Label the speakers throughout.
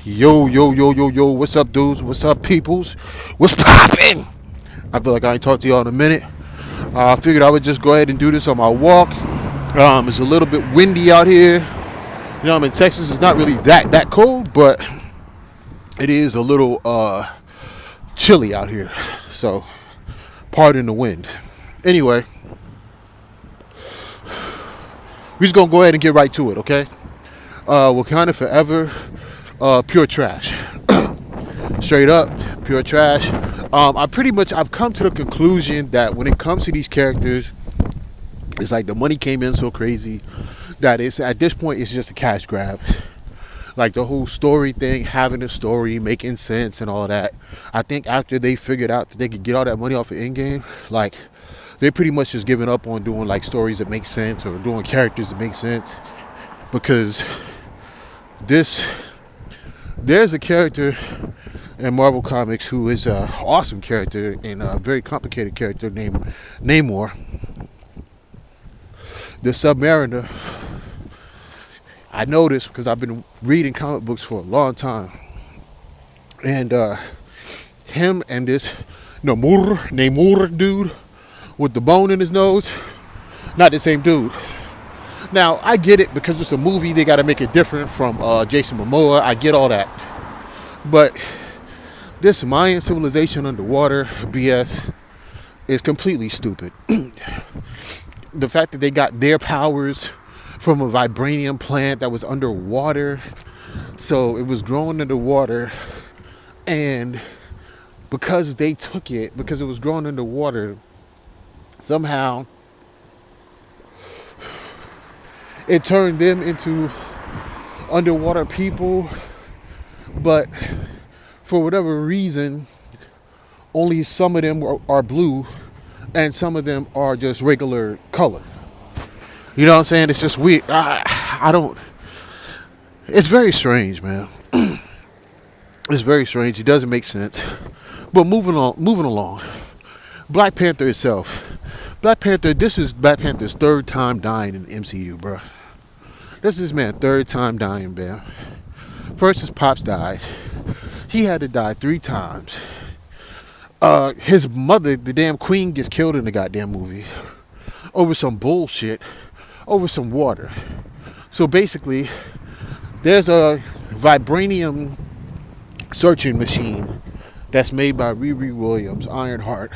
Speaker 1: Yo, yo, yo, yo, yo, what's up, dudes? What's up, peoples? What's poppin'? I feel like I ain't talked to y'all in a minute. I figured I would just go ahead and do this on my walk. It's a little bit windy out here. You know, I'm in Texas. It's not really that cold, but it is a little chilly out here. So, pardon the wind. Anyway, we just gonna go ahead and get right to it, okay? Wakanda forever, pure trash. Straight up, pure trash. I've come to the conclusion that when it comes to these characters, it's like the money came in so crazy that it's at this point it's just a cash grab. Like the whole story thing, having a story, making sense and all that. I think after they figured out that they could get all that money off of Endgame, like they pretty much just given up on doing like stories that make sense or doing characters that make sense. Because there's a character in Marvel Comics who is an awesome character and a very complicated character named Namor, the Submariner. I know this because I've been reading comic books for a long time. And him and this Namor dude with the bone in his nose, not the same dude. Now, I get it because it's a movie, they got to make it different from Jason Momoa. I get all that. But this Mayan civilization underwater BS is completely stupid. The fact that they got their powers from a vibranium plant that was underwater, so it was growing underwater, and because they took it, because it was growing underwater, somehow it turned them into underwater people, but for whatever reason, only some of them are blue and some of them are just regular color. You know what I'm saying? It's just weird. I don't... It's very strange, man. It's very strange. It doesn't make sense. But moving along. Black Panther itself. This is Black Panther's third time dying in the MCU, bro. This is man third time dying, man. First his pops died. He had to die 3 times. His mother, the damn queen, gets killed in the goddamn movie over some bullshit, over some water. So basically, there's a vibranium searching machine that's made by Riri Williams, Ironheart,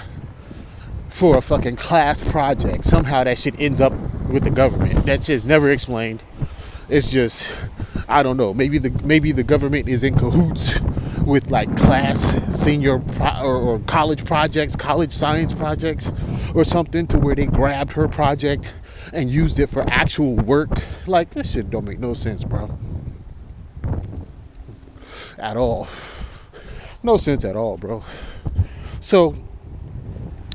Speaker 1: for a fucking class project. Somehow that shit ends up with the government. That shit's never explained. It's just, I don't know. Maybe the government is in cahoots with like class senior or college projects, college science projects or something, to where they grabbed her project and used it for actual work. Like, this shit don't make no sense, bro. At all. No sense at all, bro. So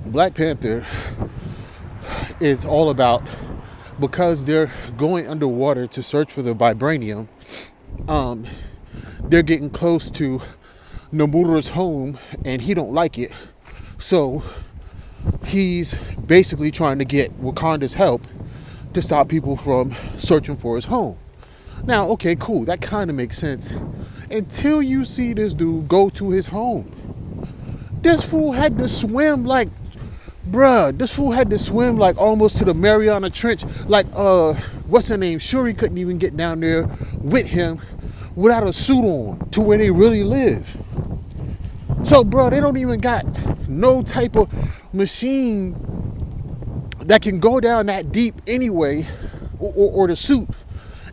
Speaker 1: Black Panther is all about, because they're going underwater to search for the vibranium, they're getting close to Namor's home and he don't like it. So he's basically trying to get Wakanda's help to stop people from searching for his home. Now, okay, cool. That kind of makes sense until you see this dude go to his home. This fool had to swim like, this fool had to swim like almost to the Mariana Trench. Like, what's her name? Shuri couldn't even get down there with him without a suit on to where they really live. So, they don't even got no type of machine that can go down that deep anyway, or the suit.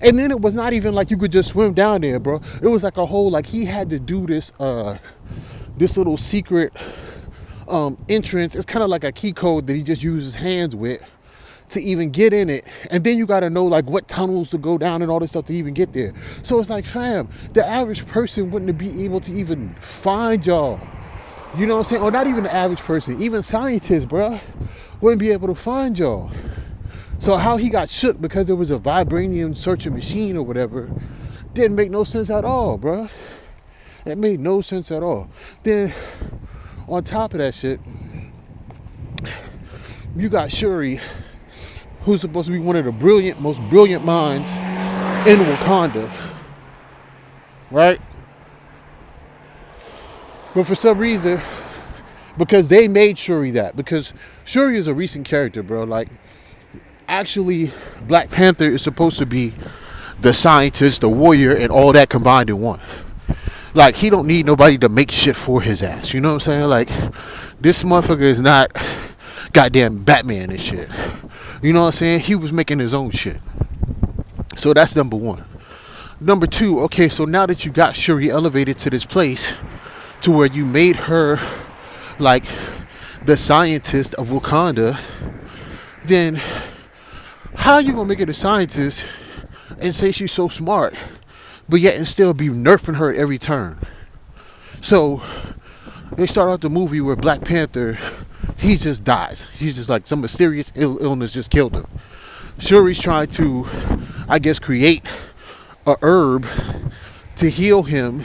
Speaker 1: And then it was not even like you could just swim down there, bro. It was like a whole, like he had to do this little secret entrance. It's kind of like a key code that he just uses hands with to even get in it. And then you got to know like what tunnels to go down and all this stuff to even get there. So it's like, fam, the average person wouldn't be able to even find y'all. You know what I'm saying? Or not even the average person, even scientists, bro, wouldn't be able to find y'all. So how he got shook because there was a vibranium searching machine or whatever didn't make no sense at all, bro. It made no sense at all. Then on top of that shit, you got Shuri, who's supposed to be one of the most brilliant minds in Wakanda, right? But for some reason, because they made Shuri that, because Shuri is a recent character, bro. Like, actually, Black Panther is supposed to be the scientist, the warrior, and all that combined in one. Like, he don't need nobody to make shit for his ass. You know what I'm saying? Like, this motherfucker is not goddamn Batman and shit. You know what I'm saying? He was making his own shit. So that's number one. Number two, okay, so now that you got Shuri elevated to this place to where you made her like the scientist of Wakanda, then how are you gonna make her the scientist and say she's so smart, but yet and still be nerfing her at every turn? So they start out the movie where Black Panther, he just dies. He's just like some mysterious illness just killed him. Shuri's trying to, I guess, create a herb to heal him,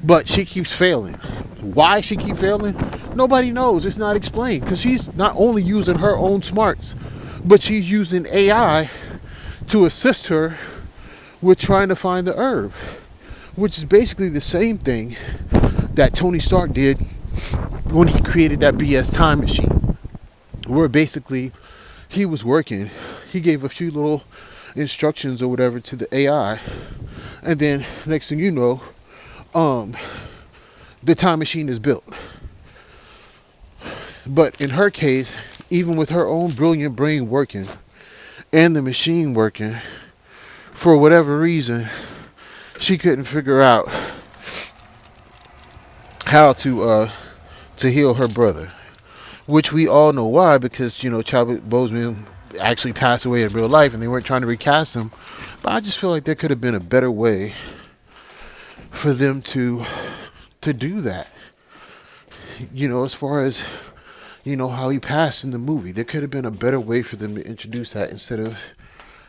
Speaker 1: but she keeps failing. Why she keep failing? Nobody knows. It's not explained, because she's not only using her own smarts, but she's using AI to assist her with trying to find the herb, which is basically the same thing that Tony Stark did when he created that BS time machine, where basically he was working, he gave a few little instructions or whatever to the AI, and then next thing you know, the time machine is built. But in her case, even with her own brilliant brain working and the machine working, for whatever reason, she couldn't figure out how to heal her brother, which we all know why, because, you know, Chadwick Boseman actually passed away in real life and they weren't trying to recast him. But I just feel like there could have been a better way for them to do that. You know, as far as, you know, how he passed in the movie, there could have been a better way for them to introduce that instead of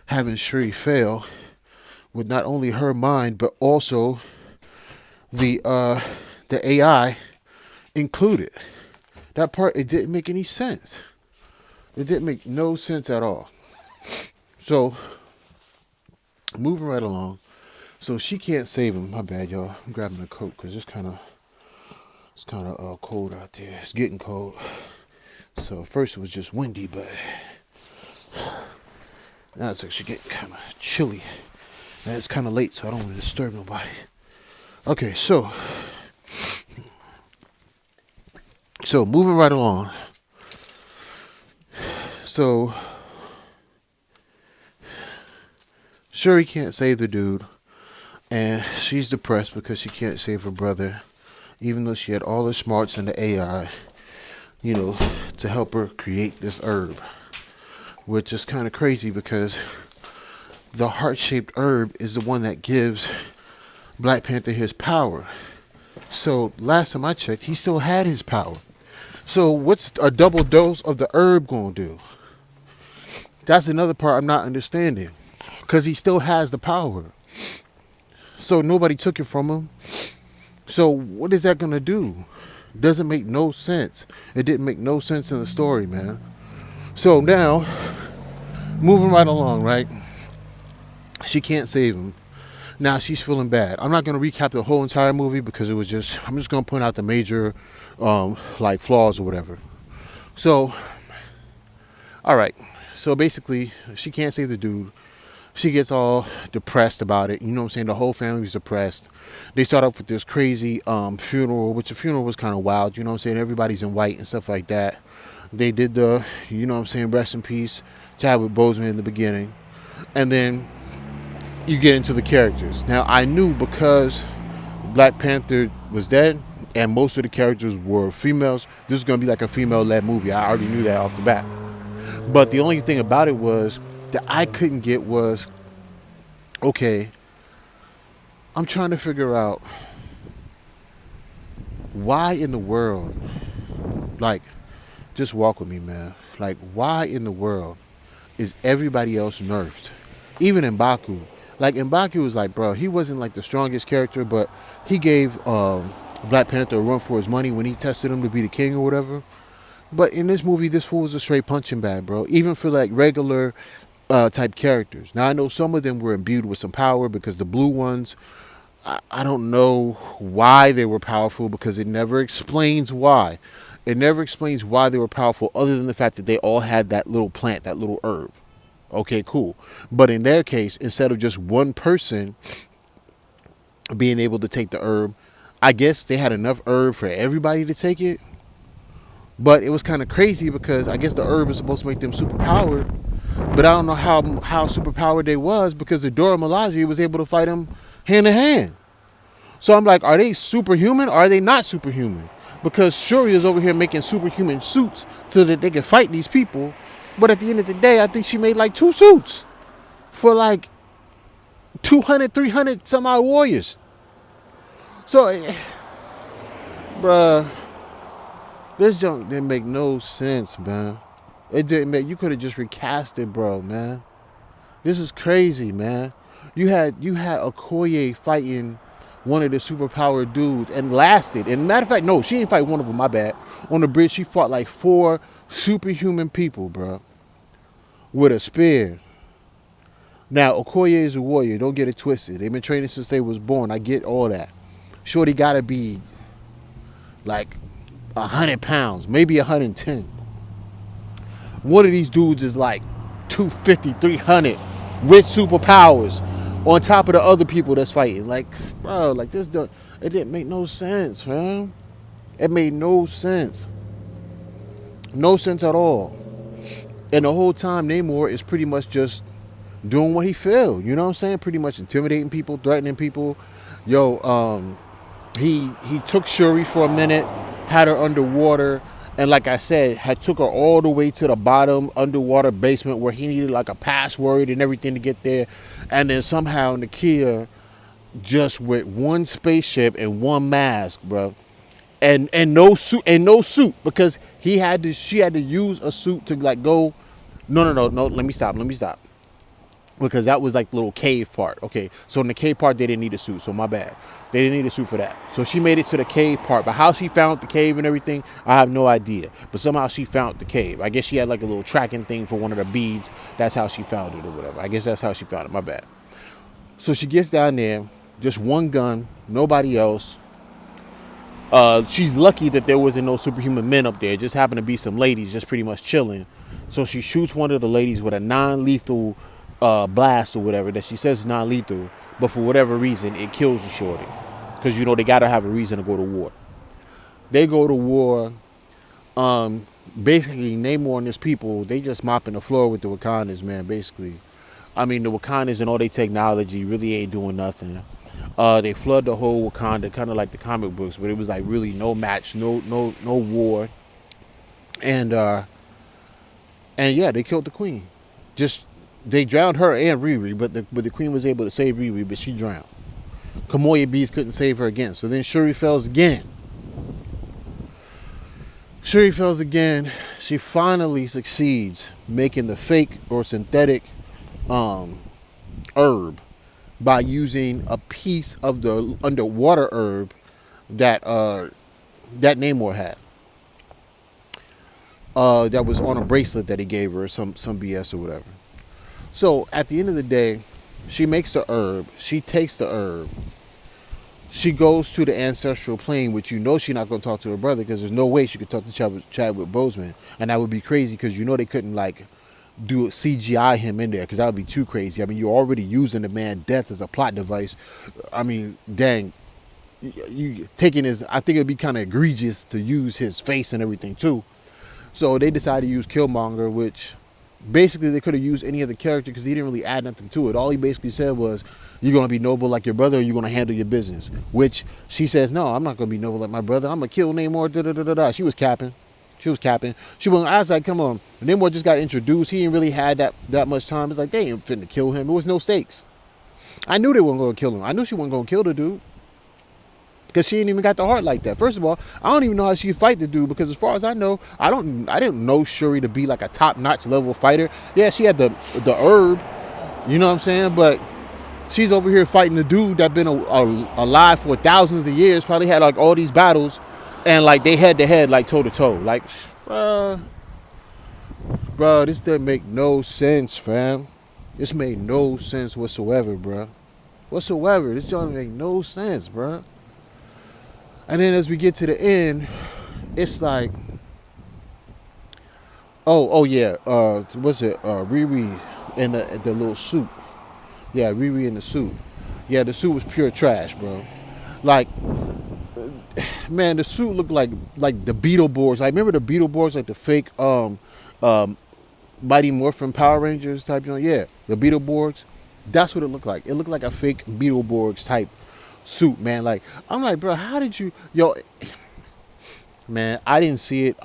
Speaker 1: having Shuri fail with not only her mind but also the AI included. That part, it didn't make any sense. It didn't make no sense at all. So, moving right along. So she can't save him. My bad, y'all. I'm grabbing a coat because it's kind of cold out there. It's getting cold. So first it was just windy, but now it's actually getting kind of chilly. And it's kind of late, so I don't want to disturb nobody. Okay, so moving right along. So Shuri can't save the dude, and she's depressed because she can't save her brother, even though she had all the smarts and the AI, you know, to help her create this herb, which is kind of crazy because the heart-shaped herb is the one that gives Black Panther his power. So last time I checked, he still had his power. So what's a double dose of the herb gonna do? That's another part I'm not understanding, because he still has the power. So nobody took it from him. So what is that gonna do? Doesn't make no sense. It didn't make no sense in the story, man. So now, moving right along, right? She can't save him. Now she's feeling bad. I'm not gonna recap the whole entire movie because I'm just gonna point out the major like flaws or whatever. So, all right. So basically, she can't save the dude. She gets all depressed about it. You know what I'm saying? The whole family's depressed. They start off with this crazy funeral, which the funeral was kind of wild. You know what I'm saying? Everybody's in white and stuff like that. They did the, you know what I'm saying, rest in peace, Chadwick Boseman in the beginning. And then you get into the characters. Now, I knew because Black Panther was dead and most of the characters were females, this was going to be like a female-led movie. I already knew that off the bat. But the only thing about it was that I couldn't get was, okay, I'm trying to figure out why in the world, like, just walk with me, man. Like, why in the world is everybody else nerfed? Even M'Baku. Like, M'Baku was like, bro, he wasn't like the strongest character, but he gave Black Panther a run for his money when he tested him to be the king or whatever. But in this movie, this fool was a straight punching bag, bro. Even for like regular type characters. Now I know some of them were imbued with some power because the blue ones, I don't know why they were powerful because it never explains why. It never explains why they were powerful other than the fact that they all had that little plant, that little herb. Okay, cool. But in their case, instead of just one person being able to take the herb, I guess they had enough herb for everybody to take it. But it was kind of crazy because I guess the herb is supposed to make them superpowered. But I don't know how superpowered they was because the Dora Milaje was able to fight them hand to hand. So I'm like, are they superhuman or are they not superhuman? Because Shuri is over here making superhuman suits so that they can fight these people. But at the end of the day, I think she made like 2 suits for like 200, 300 some odd warriors. So, bruh, this junk didn't make no sense, man. It didn't make. You could have just recast it, bro, man. This is crazy, man. You had Okoye fighting one of the superpowered dudes and lasted. And matter of fact, no, she didn't fight one of them. My bad. On the bridge, she fought like 4 superhuman people, bro, with a spear. Now Okoye is a warrior. Don't get it twisted. They've been training since they was born. I get all that. Shorty gotta be like 100 pounds, maybe 110. One of these dudes is like 250, 300 with superpowers on top of the other people that's fighting. Like, bro, like this, it didn't make no sense, man. It made no sense. No sense at all. And the whole time, Namor is pretty much just doing what he feel. You know what I'm saying? Pretty much intimidating people, threatening people. Yo, he took Shuri for a minute, had her underwater, and like I said, had took her all the way to the bottom underwater basement where he needed like a password and everything to get there. And then somehow Nakia, just with one spaceship and one mask, bro, and no suit because she had to use a suit to like go. No. Let me stop. Because that was like the little cave part. Okay, so in the cave part, they didn't need a suit, so my bad. They didn't need a suit for that. So she made it to the cave part, but how she found the cave and everything, I have no idea. But somehow she found the cave. I guess she had like a little tracking thing for one of the beads. That's how she found it or whatever. I guess that's how she found it, my bad. So she gets down there, just one gun, nobody else. She's lucky that there wasn't no superhuman men up there. It just happened to be some ladies just pretty much chilling. So she shoots one of the ladies with a non-lethal blast or whatever that she says is non-lethal, but for whatever reason it kills the shorty because they gotta have a reason to go to war. They go to war. Basically Namor and his people, they just mopping the floor with the Wakandans, man. Basically, I mean, the Wakandans and all their technology really ain't doing nothing. They flood the whole Wakanda, kind of like the comic books, but it was like really no match, no war, and yeah, they killed the queen. Just they drowned her and Riri, but the queen was able to save Riri, but she drowned. Kamoya bees couldn't save her again. So then Shuri fails again. She finally succeeds making the fake or synthetic herb by using a piece of the underwater herb that Namor had. That was on a bracelet that he gave her, some BS or whatever. So at the end of the day, she makes the herb. She takes the herb. She goes to the ancestral plane, which she's not going to talk to her brother because there's no way she could talk to Chadwick Boseman, and that would be crazy because they couldn't like do CGI him in there because that would be too crazy. I mean, you're already using the man's death as a plot device. I mean, dang, you taking his. I think it'd be kind of egregious to use his face and everything too. So they decided to use Killmonger, which basically they could have used any other character because he didn't really add nothing to it. All he basically said was, you're going to be noble like your brother or you're going to handle your business. Which she says, no, I'm not going to be noble like my brother. I'm going to kill Namor, da-da-da-da-da. She was capping. She wasn't, I was like, come on. Namor just got introduced. He didn't really had that much time. It's like, they ain't finna kill him. There was no stakes. I knew they weren't going to kill him. I knew she wasn't going to kill the dude. Because she ain't even got the heart like that. First of all, I don't even know how she fight the dude because as far as I know, I didn't know Shuri to be like a top-notch level fighter. Yeah, she had the herb, you know what I'm saying? But she's over here fighting the dude that been alive for thousands of years, probably had like all these battles, and like they head to head, like toe to toe. Like, bro, this didn't make no sense, fam. This made no sense whatsoever, bro. whatsoever. This joint make no sense, bro. And then as we get to the end, it's like, oh yeah, what's it? Riri in the little suit. Yeah, Riri in the suit. Yeah, the suit was pure trash, bro. Like, man, the suit looked like the Beetleborgs. I remember the Beetleborgs, like the fake um Mighty Morphin Power Rangers type joint. Yeah, the Beetleborgs. That's what it looked like. It looked like a fake Beetleborgs type suit, man. Like, I'm like, bro, how did you, yo, man? I didn't see it.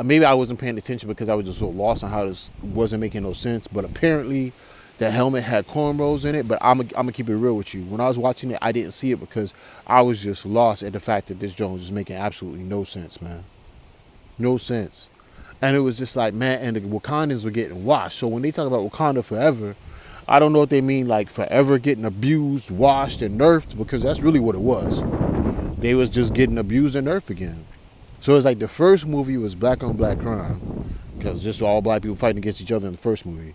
Speaker 1: Maybe I wasn't paying attention because I was just so lost on how this wasn't making no sense. But apparently, the helmet had cornrows in it. But I'm gonna keep it real with you. When I was watching it, I didn't see it because I was just lost at the fact that this joint was just making absolutely no sense, man. No sense. And it was just like, man, and the Wakandans were getting washed. So when they talk about Wakanda forever, I don't know what they mean, like forever getting abused, washed, and nerfed, because that's really what it was. They was just getting abused and nerfed again. So it's like the first movie was black on black crime, because just all black people fighting against each other in the first movie.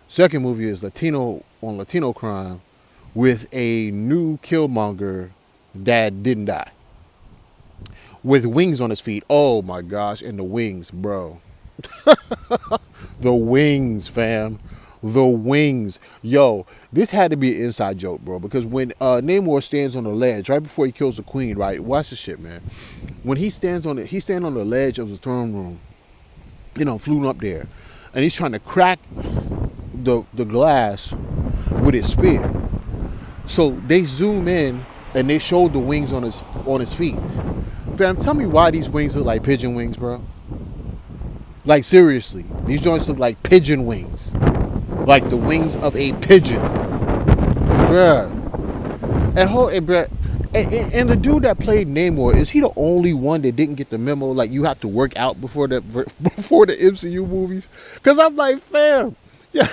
Speaker 1: Second movie is Latino on Latino crime with a new Killmonger that didn't die. With wings on his feet. Oh my gosh, and the wings, bro. The wings, fam. The wings. Yo, this had to be an inside joke, bro. Because when Namor stands on the ledge, right before he kills the queen, right? Watch this shit, man. When he stands on the ledge of the throne room, flew up there. And he's trying to crack the glass with his spear. So they zoom in and they show the wings on his feet. Fam, tell me why these wings look like pigeon wings, bro. Like, seriously, these joints look like pigeon wings. Like the wings of a pigeon. Bruh. And the dude that played Namor, is he the only one that didn't get the memo? Like, you have to work out before the MCU movies? Because I'm like, fam. Yeah.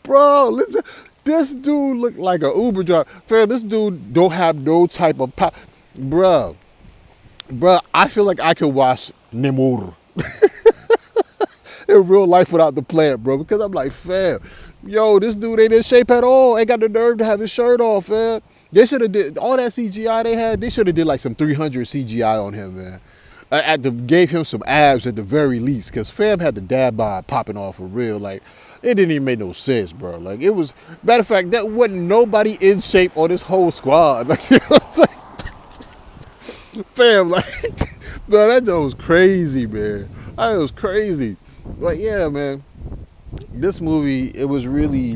Speaker 1: Bro, listen. This dude looked like an Uber driver. Fam, this dude don't have no type of power. Bruh. I feel like I could watch Namor in real life without the plant, bro. Because I'm like, fam, yo, this dude ain't in shape at all. Ain't got the nerve to have his shirt off, fam. They should have did all that CGI they had. They should have did like some 300 CGI on him, man. Gave him some abs at the very least, because fam had the dad bod popping off for real. Like, it didn't even make no sense, bro. Like, it was, matter of fact, that wasn't nobody in shape on this whole squad. Like, you know what I'm saying? Fam, like, no, that joke was crazy, man. That was crazy. But yeah, man, this movie, it was really,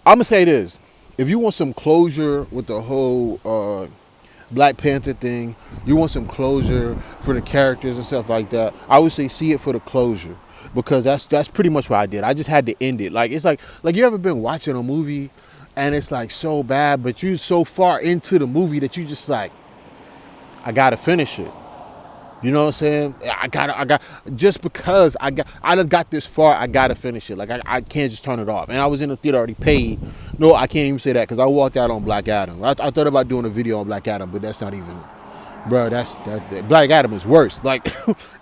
Speaker 1: I'm gonna say this. If you want some closure with the whole Black Panther thing, you want some closure for the characters and stuff like that, I would say see it for the closure. Because that's pretty much what I did. I just had to end it. Like, it's like you ever been watching a movie and it's like so bad, but you're so far into the movie that you just like, I gotta finish it. You know what I'm saying? I got just because I done got this far, I gotta finish it. Like, I can't just turn it off. And I was in the theater already paid. No, I can't even say that because I walked out on Black Adam. I thought about doing a video on Black Adam, but that's not even, bro. That Black Adam is worse. Like,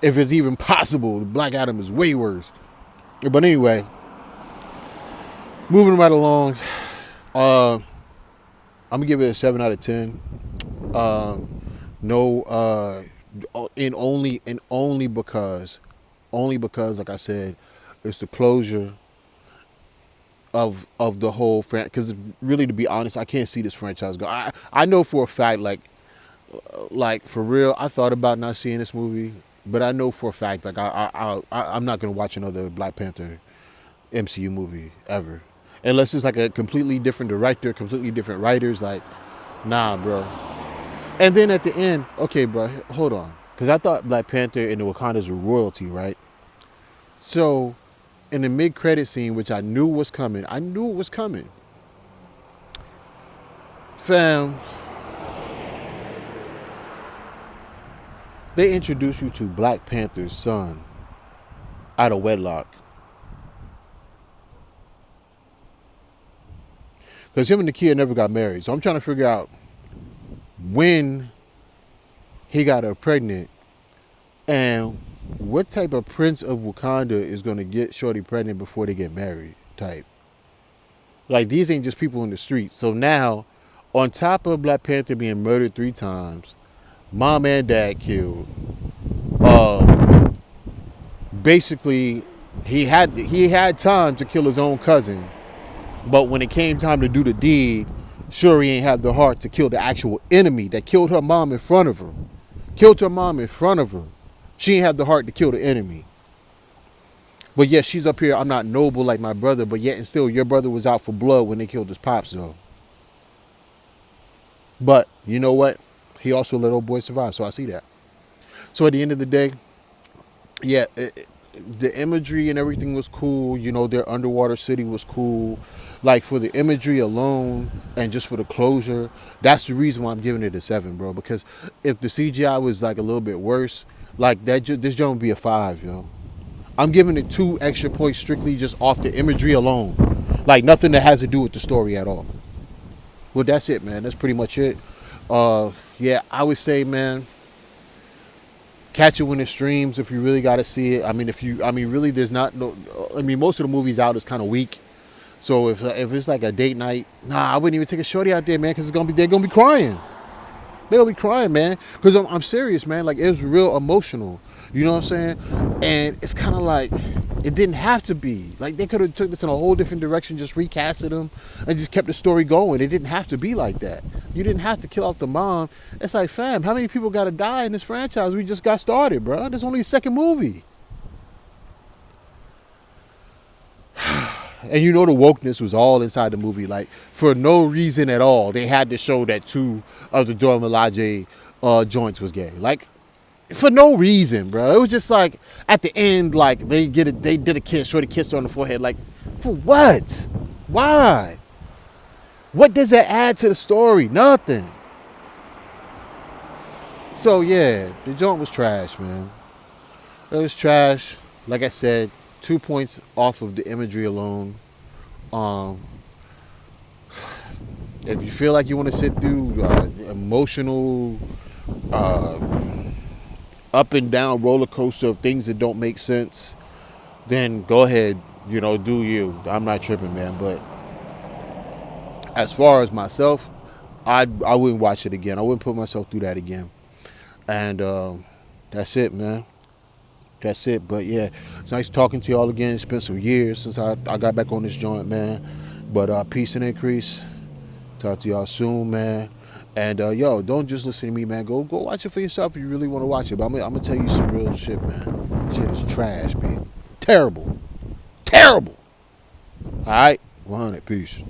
Speaker 1: if it's even possible, Black Adam is way worse. But anyway, moving right along. I'm gonna give it a 7 out of 10. No, and only because, like I said, it's the closure of the whole franchise. Because really, to be honest, I can't see this franchise go. I know for a fact, like for real, I thought about not seeing this movie, but I know for a fact, like I'm not gonna watch another Black Panther MCU movie ever, unless it's like a completely different director, completely different writers. Like, nah, bro. And then at the end, okay, bro, hold on. Because I thought Black Panther and the Wakandas were royalty, right? So, in the mid-credit scene, which I knew was coming, fam, they introduced you to Black Panther's son out of wedlock. Because him and the kid never got married. So I'm trying to figure out when he got her pregnant and what type of prince of Wakanda is going to get Shorty pregnant before they get married type. Like these ain't just people in the street. So now, on top of Black Panther being murdered 3 times, mom and dad killed. Uh, Basically, he had time to kill his own cousin, but when it came time to do the deed, Shuri ain't have the heart to kill the actual enemy that killed her mom in front of her. Killed her mom in front of her. She ain't have the heart to kill the enemy. But yet she's up here. I'm not noble like my brother, but yet and still, your brother was out for blood when they killed his pops, though. But you know what? He also let old boy survive, so I see that. So at the end of the day, yeah, the imagery and everything was cool. You know, their underwater city was cool. Like for the imagery alone and just for the closure, that's the reason why I'm giving it a 7, bro. Because if the CGI was like a little bit worse, like that, this joint would be a 5, yo. I'm giving it 2 extra points strictly just off the imagery alone, like nothing that has to do with the story at all. Well, that's it, man. That's pretty much it. Yeah, I would say, man, catch it when it streams if you really got to see it. Really, there's not no. I mean, most of the movies out is kind of weak. So if it's like a date night, nah, I wouldn't even take a shorty out there, man, because they're gonna be crying. They're gonna be crying, man. Because I'm serious, man. Like it was real emotional. You know what I'm saying? And it's kind of like it didn't have to be. Like they could have took this in a whole different direction, just recasted them, and just kept the story going. It didn't have to be like that. You didn't have to kill off the mom. It's like, fam, how many people got to die in this franchise? We just got started, bro. This is only the second movie. And you know the wokeness was all inside the movie. Like, for no reason at all, they had to show that 2 of the Dora Milaje joints was gay. Like, for no reason, bro. It was just like, at the end, like, they did a kiss, shorty kissed her on the forehead. Like, for what? Why? What does that add to the story? Nothing. So, yeah, the joint was trash, man. It was trash. Like I said, 2 points off of the imagery alone. Um, if you feel like you want to sit through emotional, uh, up and down roller coaster of things that don't make sense, then go ahead. You know, do you? I'm not tripping, man. But as far as myself, I wouldn't watch it again. I wouldn't put myself through that again. And that's it, man. That's it. But yeah, it's nice talking to y'all again. It's been some years since I got back on this joint, man. But peace and increase. Talk to y'all soon, man. And yo, don't just listen to me, man. Go watch it for yourself if you really want to watch it. But I'm gonna tell you some real shit, man. Shit is trash, man. Terrible. Terrible. All right, 100. Peace.